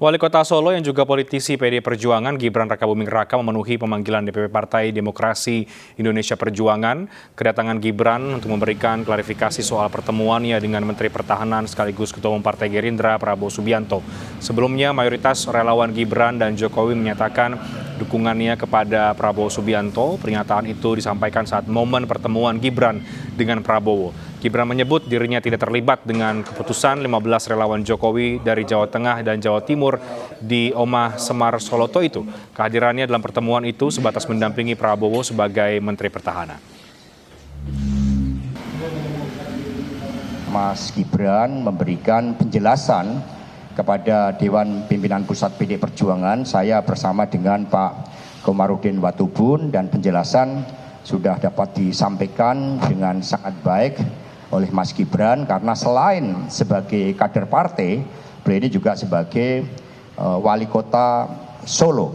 Wali Kota Solo yang juga politisi PD Perjuangan Gibran Rakabuming Raka memenuhi pemanggilan DPP Partai Demokrasi Indonesia Perjuangan. Kedatangan Gibran untuk memberikan klarifikasi soal pertemuannya dengan Menteri Pertahanan sekaligus Ketua Umum Partai Gerindra Prabowo Subianto. Sebelumnya mayoritas relawan Gibran dan Jokowi menyatakan dukungannya kepada Prabowo Subianto. Pernyataan itu disampaikan saat momen pertemuan Gibran dengan Prabowo. Gibran menyebut dirinya tidak terlibat dengan keputusan 15 relawan Jokowi dari Jawa Tengah dan Jawa Timur di Omah Semar Soloto itu. Kehadirannya dalam pertemuan itu sebatas mendampingi Prabowo sebagai Menteri Pertahanan. Mas Gibran memberikan penjelasan kepada Dewan Pimpinan Pusat PD Perjuangan, saya bersama dengan Pak Komarudin Watubun, dan penjelasan sudah dapat disampaikan dengan sangat baik oleh Mas Gibran, karena selain sebagai kader partai, beliau ini juga sebagai wali kota Solo,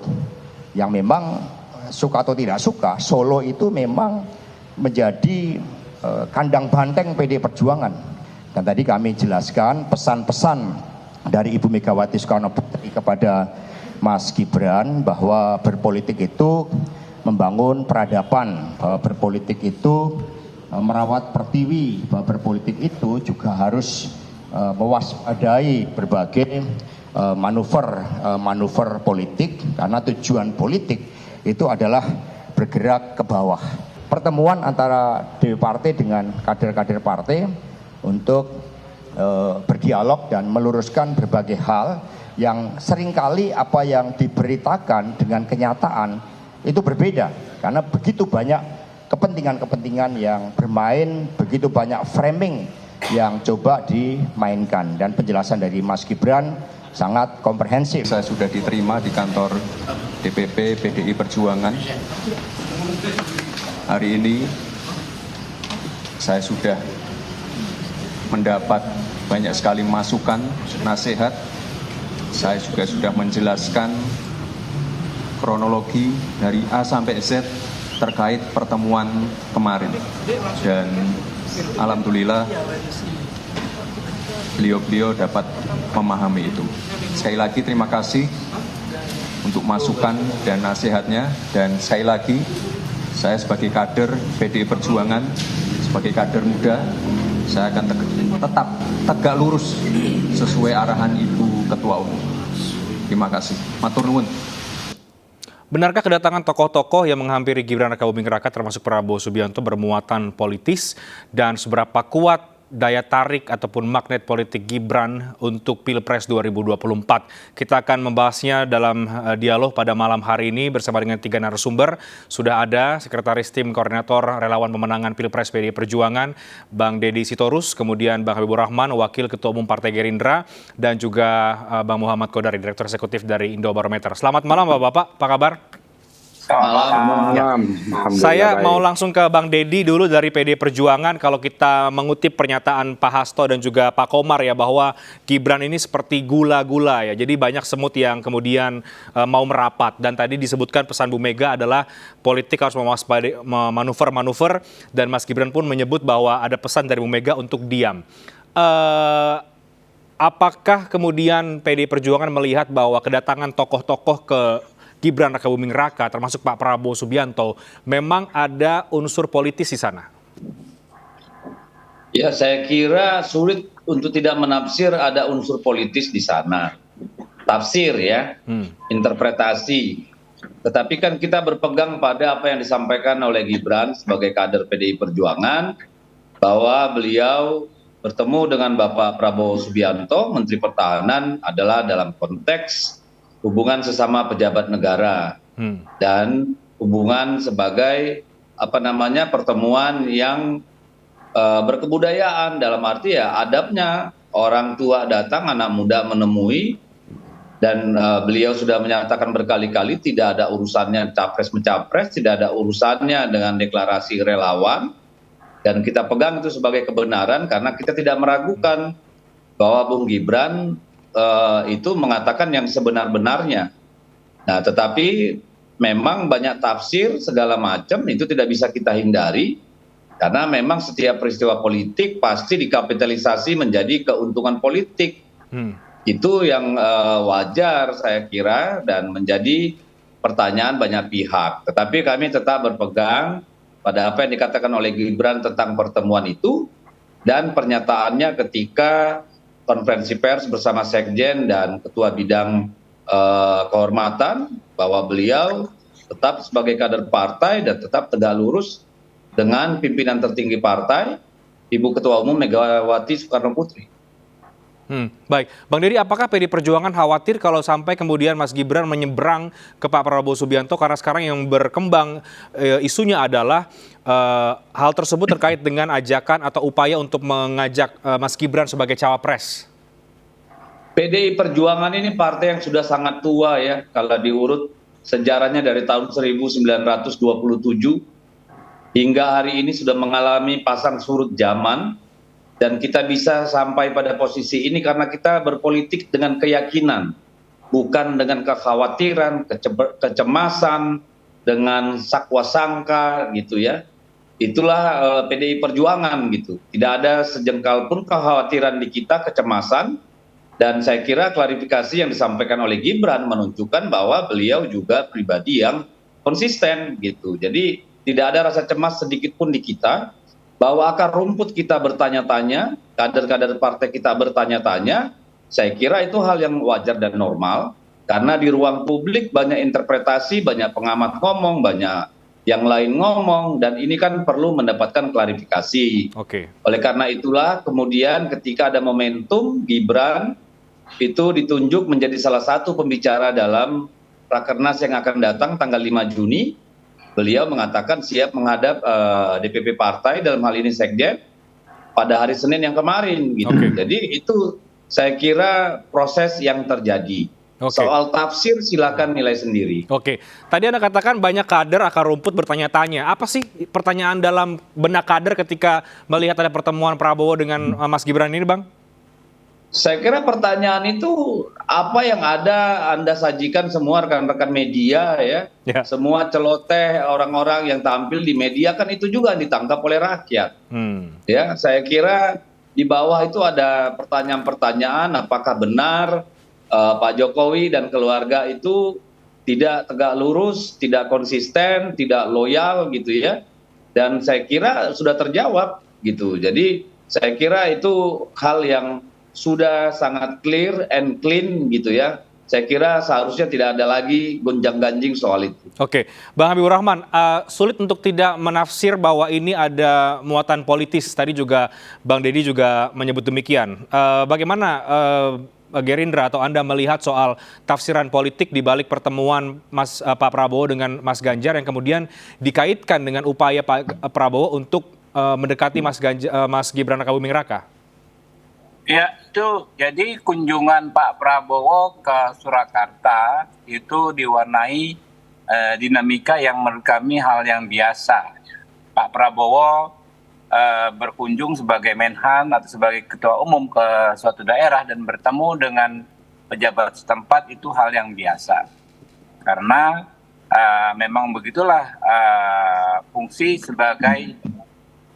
yang memang suka atau tidak suka, Solo itu memang menjadi kandang banteng PD Perjuangan. Dan tadi kami jelaskan pesan-pesan dari Ibu Megawati Soekarno Putri kepada Mas Gibran bahwa berpolitik itu membangun peradaban, bahwa berpolitik itu merawat pertiwi, bahwa berpolitik itu juga harus mewaspadai berbagai manuver politik, karena tujuan politik itu adalah bergerak ke bawah. Pertemuan antara DPP partai dengan kader-kader partai untuk berdialog dan meluruskan berbagai hal yang seringkali apa yang diberitakan dengan kenyataan itu berbeda, karena begitu banyak kepentingan-kepentingan yang bermain, begitu banyak framing yang coba dimainkan, dan penjelasan dari Mas Gibran sangat komprehensif. Saya sudah diterima di kantor DPP PDI Perjuangan. Hari ini saya sudah mendapat banyak sekali masukan, nasihat. Saya juga sudah menjelaskan kronologi dari A sampai Z terkait pertemuan kemarin, dan alhamdulillah beliau dapat memahami itu. Sekali lagi terima kasih untuk masukan dan nasihatnya, dan sekali lagi saya sebagai kader PDI Perjuangan, sebagai kader muda, saya akan tetap tegak lurus sesuai arahan Ibu Ketua Umum. Terima kasih. Matur nuwun. Benarkah kedatangan tokoh-tokoh yang menghampiri Gibran Rakabuming Raka termasuk Prabowo Subianto bermuatan politis, dan seberapa kuat daya tarik ataupun magnet politik Gibran untuk Pilpres 2024? Kita akan membahasnya dalam dialog pada malam hari ini bersama dengan 3 narasumber. Sudah ada Sekretaris Tim Koordinator Relawan Pemenangan Pilpres PDI Perjuangan, Bang Deddy Sitorus, kemudian Bang Habibur Rahman, Wakil Ketua Umum Partai Gerindra, dan juga Bang Muhammad Kodari, Direktur Eksekutif dari Indobarometer. Selamat malam Bapak-Bapak, apa kabar? Malam. Saya mau langsung ke Bang Deddy dulu dari PD Perjuangan. Kalau kita mengutip pernyataan Pak Hasto dan juga Pak Komar ya, bahwa Gibran ini seperti gula-gula ya. Jadi banyak semut yang kemudian mau merapat. Dan tadi disebutkan pesan Bu Mega adalah politik harus mewaspadai manuver-manuver, dan Mas Gibran pun menyebut bahwa ada pesan dari Bu Mega untuk diam. Apakah kemudian PD Perjuangan melihat bahwa kedatangan tokoh-tokoh ke Gibran Rakabuming Raka, termasuk Pak Prabowo Subianto, memang ada unsur politis di sana? Ya, saya kira sulit untuk tidak menafsir ada unsur politis di sana. Tafsir ya, interpretasi. Tetapi kan kita berpegang pada apa yang disampaikan oleh Gibran sebagai kader PDI Perjuangan, bahwa beliau bertemu dengan Bapak Prabowo Subianto, Menteri Pertahanan, adalah dalam konteks hubungan sesama pejabat negara dan hubungan sebagai pertemuan yang berkebudayaan, dalam arti ya adabnya orang tua datang, anak muda menemui, dan beliau sudah menyatakan berkali-kali tidak ada urusannya capres-mencapres, tidak ada urusannya dengan deklarasi relawan, dan kita pegang itu sebagai kebenaran karena kita tidak meragukan bahwa Bung Gibran itu mengatakan yang sebenar-benarnya. Nah, tetapi memang banyak tafsir segala macam, itu tidak bisa kita hindari, karena memang setiap peristiwa politik pasti dikapitalisasi menjadi keuntungan politik. Itu yang wajar saya kira dan menjadi pertanyaan banyak pihak. Tetapi kami tetap berpegang pada apa yang dikatakan oleh Gibran tentang pertemuan itu dan pernyataannya ketika konferensi pers bersama Sekjen dan Ketua Bidang Kehormatan bahwa beliau tetap sebagai kader partai dan tetap tegak lurus dengan pimpinan tertinggi partai, Ibu Ketua Umum Megawati Soekarno Putri. Baik, Bang Deddy, apakah PD Perjuangan khawatir kalau sampai kemudian Mas Gibran menyeberang ke Pak Prabowo Subianto, karena sekarang yang berkembang isunya adalah hal tersebut terkait dengan ajakan atau upaya untuk mengajak Mas Gibran sebagai cawapres? PDI Perjuangan ini partai yang sudah sangat tua ya, kalau diurut sejarahnya dari tahun 1927 hingga hari ini sudah mengalami pasang surut zaman. Dan kita bisa sampai pada posisi ini karena kita berpolitik dengan keyakinan, bukan dengan kekhawatiran, kecemasan, dengan sakwa sangka gitu ya. Itulah PDI Perjuangan gitu. Tidak ada sejengkal pun kekhawatiran di kita, kecemasan. Dan saya kira klarifikasi yang disampaikan oleh Gibran menunjukkan bahwa beliau juga pribadi yang konsisten gitu. Jadi tidak ada rasa cemas sedikit pun di kita. Bahwa akar rumput kita bertanya-tanya, kader-kader partai kita bertanya-tanya, saya kira itu hal yang wajar dan normal, karena di ruang publik banyak interpretasi, banyak pengamat ngomong, banyak yang lain ngomong, dan ini kan perlu mendapatkan klarifikasi. Oleh karena itulah kemudian ketika ada momentum, Gibran itu ditunjuk menjadi salah satu pembicara dalam Rakernas yang akan datang tanggal 5 Juni, beliau mengatakan siap menghadap DPP partai, dalam hal ini Sekjen, pada hari Senin yang kemarin gitu. Jadi itu saya kira proses yang terjadi. Soal tafsir silakan nilai sendiri. Tadi Anda katakan banyak kader akar rumput bertanya-tanya. Apa sih pertanyaan dalam benak kader ketika melihat ada pertemuan Prabowo dengan Mas Gibran ini, Bang? Saya kira pertanyaan itu apa yang ada Anda sajikan semua rekan-rekan media ya. Semua celoteh orang-orang yang tampil di media kan itu juga ditangkap oleh rakyat. Ya, saya kira di bawah itu ada pertanyaan-pertanyaan apakah benar Pak Jokowi dan keluarga itu tidak tegak lurus, tidak konsisten, tidak loyal gitu ya. Dan saya kira sudah terjawab gitu. Jadi saya kira itu hal yang sudah sangat clear and clean gitu ya. Saya kira seharusnya tidak ada lagi gonjang-ganjing soal itu. Bang Habibur Rahman, sulit untuk tidak menafsir bahwa ini ada muatan politis. Tadi juga Bang Deddy juga menyebut demikian. Bagaimana Gerindra atau Anda melihat soal tafsiran politik di balik pertemuan Pak Prabowo dengan Mas Ganjar yang kemudian dikaitkan dengan upaya Pak Prabowo untuk mendekati Mas Gibran Rakabuming Raka? Ya, itu jadi kunjungan Pak Prabowo ke Surakarta itu diwarnai dinamika yang menurut kami hal yang biasa. Pak Prabowo berkunjung sebagai Menhan atau sebagai ketua umum ke suatu daerah dan bertemu dengan pejabat setempat itu hal yang biasa. Karena memang begitulah fungsi sebagai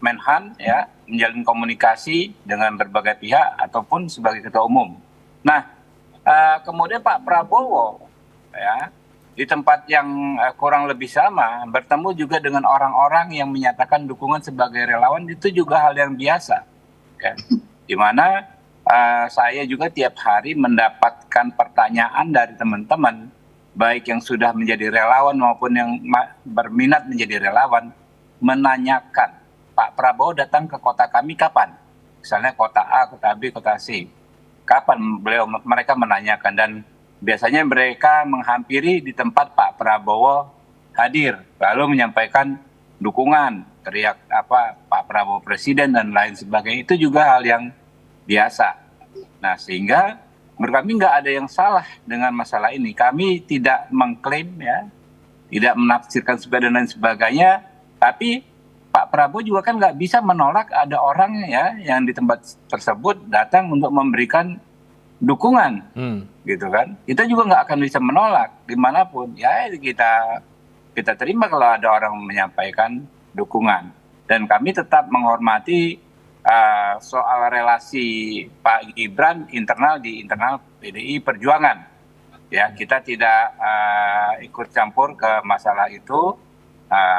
Menhan ya, menjalin komunikasi dengan berbagai pihak ataupun sebagai ketua umum. Nah, kemudian Pak Prabowo ya di tempat yang kurang lebih sama bertemu juga dengan orang-orang yang menyatakan dukungan sebagai relawan, itu juga hal yang biasa. Ya. Di mana saya juga tiap hari mendapatkan pertanyaan dari teman-teman, baik yang sudah menjadi relawan maupun yang berminat menjadi relawan, menanyakan Pak Prabowo datang ke kota kami kapan? Misalnya kota A, kota B, kota C. Kapan mereka menanyakan, dan biasanya mereka menghampiri di tempat Pak Prabowo hadir, lalu menyampaikan dukungan, teriak Pak Prabowo Presiden dan lain sebagainya. Itu juga hal yang biasa. Nah, sehingga menurut kami nggak ada yang salah dengan masalah ini. Kami tidak mengklaim ya, tidak menafsirkan dan lain sebagainya, tapi Pak Prabowo juga kan nggak bisa menolak ada orang ya yang di tempat tersebut datang untuk memberikan dukungan, gitu kan? Kita juga nggak akan bisa menolak dimanapun. Ya kita terima kalau ada orang menyampaikan dukungan, dan kami tetap menghormati soal relasi Pak Gibran di internal PDI Perjuangan. Ya, kita tidak ikut campur ke masalah itu.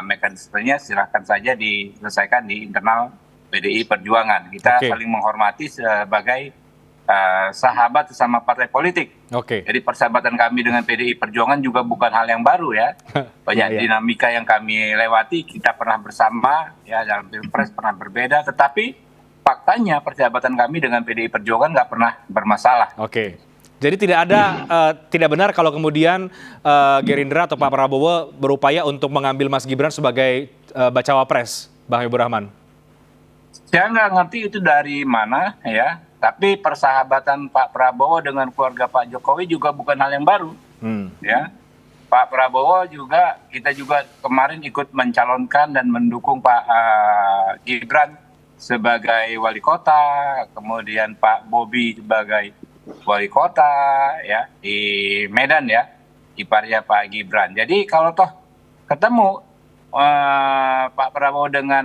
Mekanismenya silahkan saja diselesaikan di internal PDI Perjuangan. Kita saling menghormati sebagai sahabat sesama partai politik. Jadi persahabatan kami dengan PDI Perjuangan juga bukan hal yang baru ya. Banyak dinamika yang kami lewati, kita pernah bersama ya dalam Pilpres, pernah berbeda, tetapi faktanya persahabatan kami dengan PDI Perjuangan nggak pernah bermasalah. Jadi tidak benar kalau kemudian Gerindra atau Pak Prabowo berupaya untuk mengambil Mas Gibran sebagai bacawa pres, Bang Habibur Rahman. Saya nggak ngerti itu dari mana ya. Tapi persahabatan Pak Prabowo dengan keluarga Pak Jokowi juga bukan hal yang baru. Ya, Pak Prabowo kita juga kemarin ikut mencalonkan dan mendukung Pak Gibran sebagai wali kota, kemudian Pak Bobi sebagai wali kota ya di Medan ya, iparnya Pak Gibran. Jadi kalau toh ketemu Pak Prabowo dengan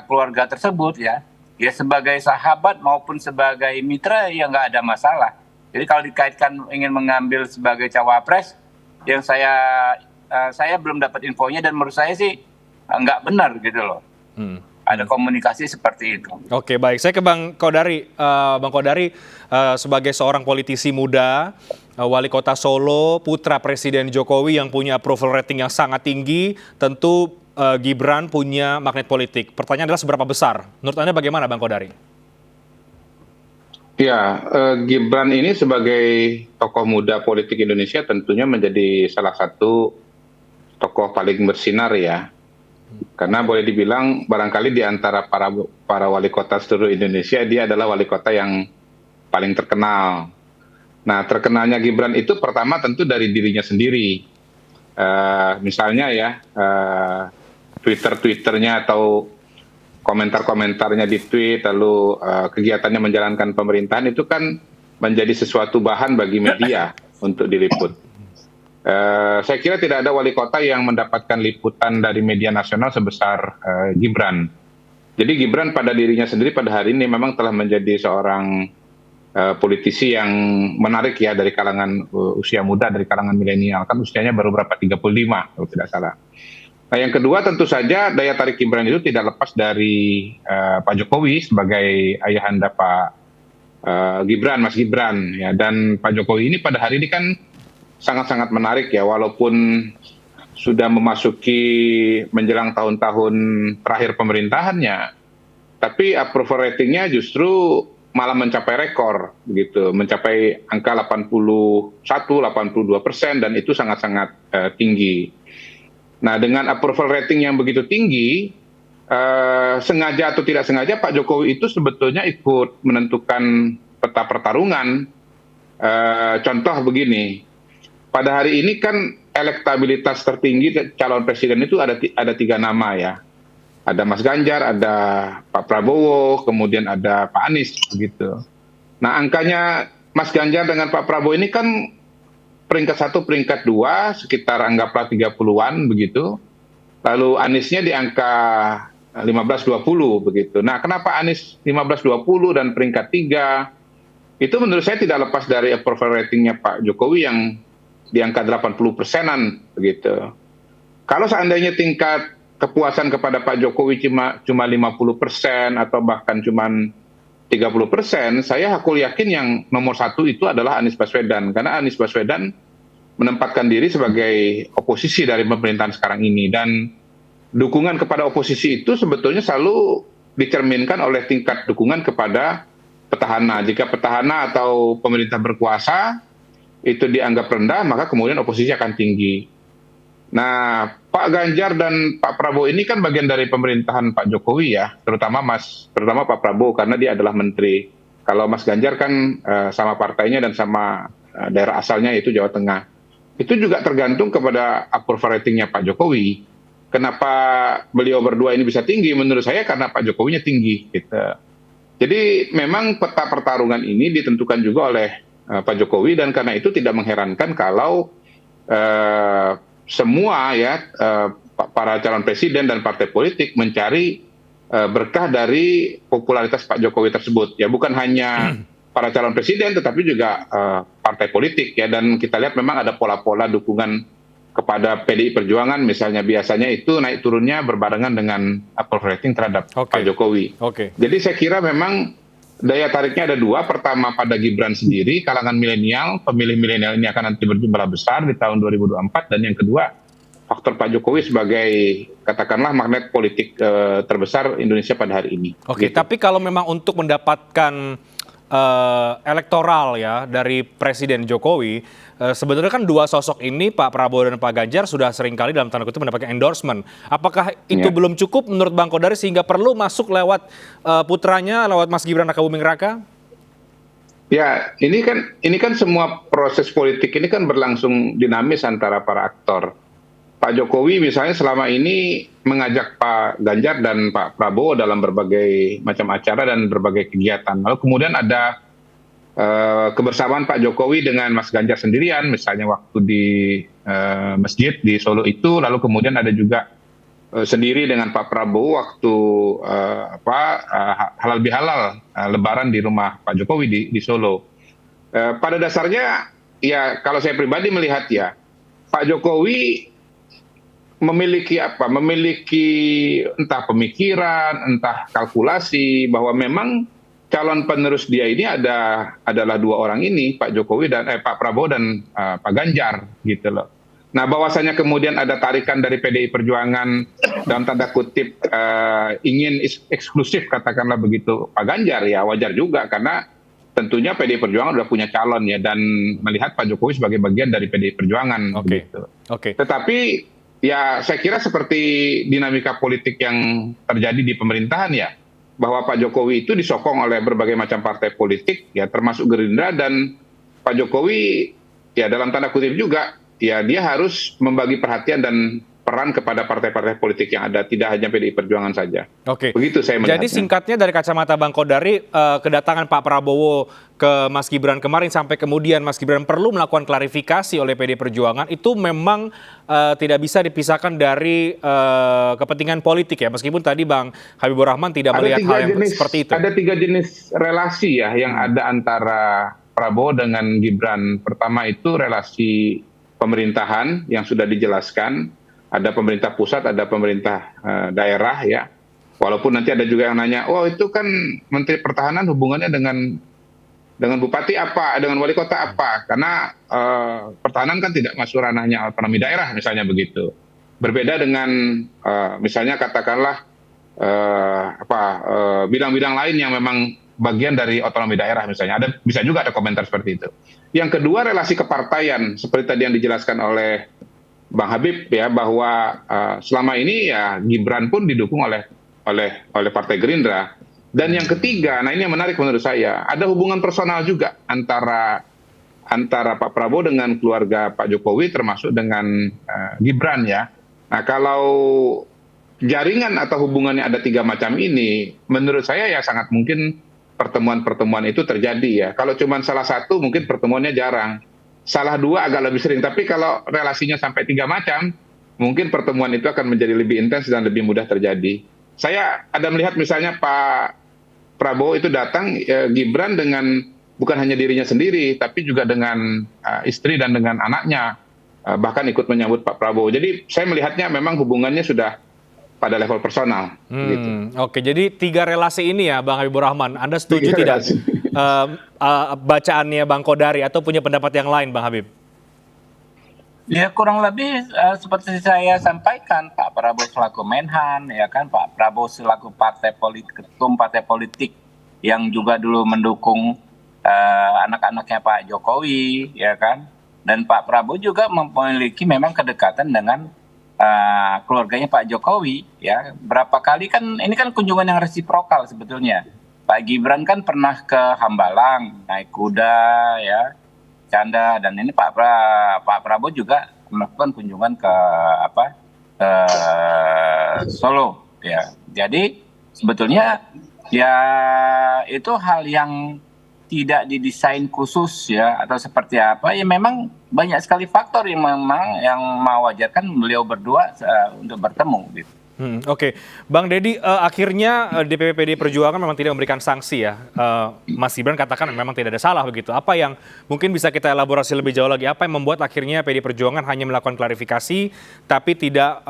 keluarga tersebut ya sebagai sahabat maupun sebagai mitra ya nggak ada masalah. Jadi kalau dikaitkan ingin mengambil sebagai cawapres, yang saya belum dapat infonya dan menurut saya sih nggak benar gitu loh. Ada komunikasi seperti itu. Oke, baik. Saya ke Bang Kodari. Bang Kodari sebagai seorang politisi muda, wali kota Solo, putra Presiden Jokowi yang punya approval rating yang sangat tinggi, tentu Gibran punya magnet politik. Pertanyaan adalah seberapa besar? Menurut Anda bagaimana, Bang Kodari? Ya, Gibran ini sebagai tokoh muda politik Indonesia tentunya menjadi salah satu tokoh paling bersinar ya. Karena boleh dibilang barangkali di antara para wali kota seluruh Indonesia, dia adalah wali kota yang paling terkenal. Nah, terkenalnya Gibran itu pertama tentu dari dirinya sendiri. Misalnya ya, Twitternya atau komentar-komentarnya di tweet, lalu kegiatannya menjalankan pemerintahan itu kan menjadi sesuatu bahan bagi media untuk diliput. Saya kira tidak ada wali kota yang mendapatkan liputan dari media nasional sebesar Gibran. Jadi Gibran pada dirinya sendiri pada hari ini memang telah menjadi seorang politisi yang menarik ya dari kalangan usia muda, dari kalangan milenial. Kan usianya baru berapa, 35 kalau tidak salah. Nah, yang kedua tentu saja daya tarik Gibran itu tidak lepas dari Pak Jokowi sebagai ayahanda Pak Gibran, Mas Gibran ya. Dan Pak Jokowi ini pada hari ini kan sangat-sangat menarik ya, walaupun sudah memasuki menjelang tahun-tahun terakhir pemerintahannya, tapi approval ratingnya justru malah mencapai rekor begitu, mencapai angka 81-82% dan itu sangat-sangat tinggi. Nah, dengan approval rating yang begitu tinggi, sengaja atau tidak sengaja Pak Jokowi itu sebetulnya ikut menentukan peta pertarungan. Contoh begini, pada hari ini kan elektabilitas tertinggi calon presiden itu ada 3 nama ya. Ada Mas Ganjar, ada Pak Prabowo, kemudian ada Pak Anies begitu. Nah, angkanya Mas Ganjar dengan Pak Prabowo ini kan peringkat 1, peringkat 2 sekitar anggaplah 30-an begitu. Lalu Aniesnya di angka 15-20 begitu. Nah, kenapa Anies 15-20 dan peringkat 3? Itu menurut saya tidak lepas dari approval ratingnya Pak Jokowi yang di angka 80%-an begitu. Kalau seandainya tingkat kepuasan kepada Pak Jokowi cuma 50% atau bahkan cuma 30%, saya hakul yakin yang nomor 1 itu adalah Anies Baswedan, karena Anies Baswedan menempatkan diri sebagai oposisi dari pemerintahan sekarang ini, dan dukungan kepada oposisi itu sebetulnya selalu dicerminkan oleh tingkat dukungan kepada petahana. Jika petahana atau pemerintah berkuasa itu dianggap rendah, maka kemudian oposisi akan tinggi. Nah, Pak Ganjar dan Pak Prabowo ini kan bagian dari pemerintahan Pak Jokowi ya, terutama Pak Prabowo karena dia adalah menteri. Kalau Mas Ganjar kan sama partainya dan sama daerah asalnya yaitu Jawa Tengah. Itu juga tergantung kepada approval ratingnya Pak Jokowi. Kenapa beliau berdua ini bisa tinggi? Menurut saya karena Pak Jokowinya tinggi. Gitu. Jadi memang peta pertarungan ini ditentukan juga oleh Pak Jokowi, dan karena itu tidak mengherankan kalau semua ya para calon presiden dan partai politik mencari berkah dari popularitas Pak Jokowi tersebut. Ya bukan hanya para calon presiden, tetapi juga partai politik ya. Dan kita lihat memang ada pola-pola dukungan kepada PDI Perjuangan, misalnya biasanya itu naik turunnya berbarengan dengan approval rating terhadap Pak Jokowi. Jadi saya kira memang daya tariknya ada dua. Pertama pada Gibran sendiri, kalangan milenial, pemilih milenial ini akan nanti berjumlah besar di tahun 2024. Dan yang kedua, faktor Pak Jokowi sebagai katakanlah magnet politik terbesar Indonesia pada hari ini. Tapi kalau memang untuk mendapatkan elektoral ya dari Presiden Jokowi, sebetulnya kan dua sosok ini, Pak Prabowo dan Pak Ganjar, sudah seringkali dalam tanda kutip mendapatkan endorsement. Apakah itu belum cukup menurut Bang Kodari sehingga perlu masuk lewat putranya, lewat Mas Gibran Rakabuming Raka? Ya, ini kan semua proses politik ini kan berlangsung dinamis antara para aktor. Pak Jokowi misalnya selama ini mengajak Pak Ganjar dan Pak Prabowo dalam berbagai macam acara dan berbagai kegiatan. Lalu kemudian ada kebersamaan Pak Jokowi dengan Mas Ganjar sendirian, misalnya waktu di masjid di Solo itu. Lalu kemudian ada juga sendiri dengan Pak Prabowo waktu halal bihalal Lebaran di rumah Pak Jokowi di Solo. Pada dasarnya ya kalau saya pribadi melihat ya Pak Jokowi memiliki entah pemikiran, entah kalkulasi bahwa memang calon penerus dia ini adalah dua orang ini, Pak Jokowi dan Pak Prabowo dan Pak Ganjar gitu loh. Nah, bahwasanya kemudian ada tarikan dari PDI Perjuangan dalam tanda kutip ingin eksklusif katakanlah begitu Pak Ganjar, ya wajar juga karena tentunya PDI Perjuangan sudah punya calon ya dan melihat Pak Jokowi sebagai bagian dari PDI Perjuangan gitu. Tetapi ya saya kira seperti dinamika politik yang terjadi di pemerintahan ya, bahwa Pak Jokowi itu disokong oleh berbagai macam partai politik ya termasuk Gerindra, dan Pak Jokowi ya dalam tanda kutip juga ya dia harus membagi perhatian dan peran kepada partai-partai politik yang ada, tidak hanya PDI Perjuangan saja. Begitu saya melihatnya. Jadi singkatnya dari kacamata Bang Kodari, kedatangan Pak Prabowo ke Mas Gibran kemarin sampai kemudian Mas Gibran perlu melakukan klarifikasi oleh PDI Perjuangan itu memang tidak bisa dipisahkan dari kepentingan politik ya, meskipun tadi Bang Habibur Rahman tidak melihat hal yang seperti itu. Ada 3 jenis relasi ya yang ada antara Prabowo dengan Gibran. Pertama itu relasi pemerintahan yang sudah dijelaskan. Ada pemerintah pusat, ada pemerintah daerah ya. Walaupun nanti ada juga yang nanya, oh itu kan Menteri Pertahanan hubungannya dengan Bupati apa, dengan Wali Kota apa? Karena pertahanan kan tidak masuk ranahnya otonomi daerah misalnya begitu. Berbeda dengan misalnya katakanlah bidang-bidang lain yang memang bagian dari otonomi daerah misalnya. Bisa juga ada komentar seperti itu. Yang kedua relasi kepartaian seperti tadi yang dijelaskan oleh Bang Habib ya, bahwa selama ini ya Gibran pun didukung oleh Partai Gerindra. Dan yang ketiga, nah ini yang menarik menurut saya, ada hubungan personal juga antara Pak Prabowo dengan keluarga Pak Jokowi termasuk dengan Gibran ya. Nah kalau jaringan atau hubungannya ada 3 macam ini, menurut saya ya sangat mungkin pertemuan-pertemuan itu terjadi ya. Kalau cuma salah satu mungkin pertemuannya jarang. Salah 2 agak lebih sering, tapi kalau relasinya sampai 3 macam, mungkin pertemuan itu akan menjadi lebih intens dan lebih mudah terjadi. Saya ada melihat misalnya Pak Prabowo itu datang, Gibran dengan bukan hanya dirinya sendiri, tapi juga dengan istri dan dengan anaknya, bahkan ikut menyambut Pak Prabowo. Jadi saya melihatnya memang hubungannya sudah pada level personal. Gitu. Jadi 3 relasi ini ya Bang Habibur Rahman, Anda setuju tidak? Bacaannya Bang Kodari atau punya pendapat yang lain Bang Habib? Ya kurang lebih seperti saya sampaikan, Pak Prabowo selaku Menhan, ya kan, Pak Prabowo selaku ketum partai politik yang juga dulu mendukung anak-anaknya Pak Jokowi, ya kan, dan Pak Prabowo juga memiliki memang kedekatan dengan keluarganya Pak Jokowi, ya. Berapa kali kan ini kan kunjungan yang resiprokal sebetulnya. Pak Gibran kan pernah ke Hambalang naik kuda ya, canda, dan ini Pak Prabowo juga melakukan kunjungan ke Solo ya. Jadi sebetulnya ya itu hal yang tidak didesain khusus ya atau seperti apa ya, memang banyak sekali faktor yang memang yang mewajarkan beliau berdua untuk bertemu gitu. Oke, Bang Deddy, akhirnya DPP PDI Perjuangan memang tidak memberikan sanksi ya. Mas Gibran katakan memang tidak ada salah begitu. Apa yang mungkin bisa kita elaborasi lebih jauh lagi? Apa yang membuat akhirnya PDI Perjuangan hanya melakukan klarifikasi, tapi tidak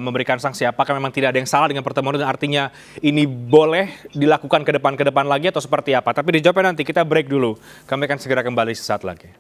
memberikan sanksi? Apakah memang tidak ada yang salah dengan pertemuan itu? Artinya ini boleh dilakukan ke depan lagi atau seperti apa? Tapi dijawabnya nanti, kita break dulu. Kami akan segera kembali sesaat lagi.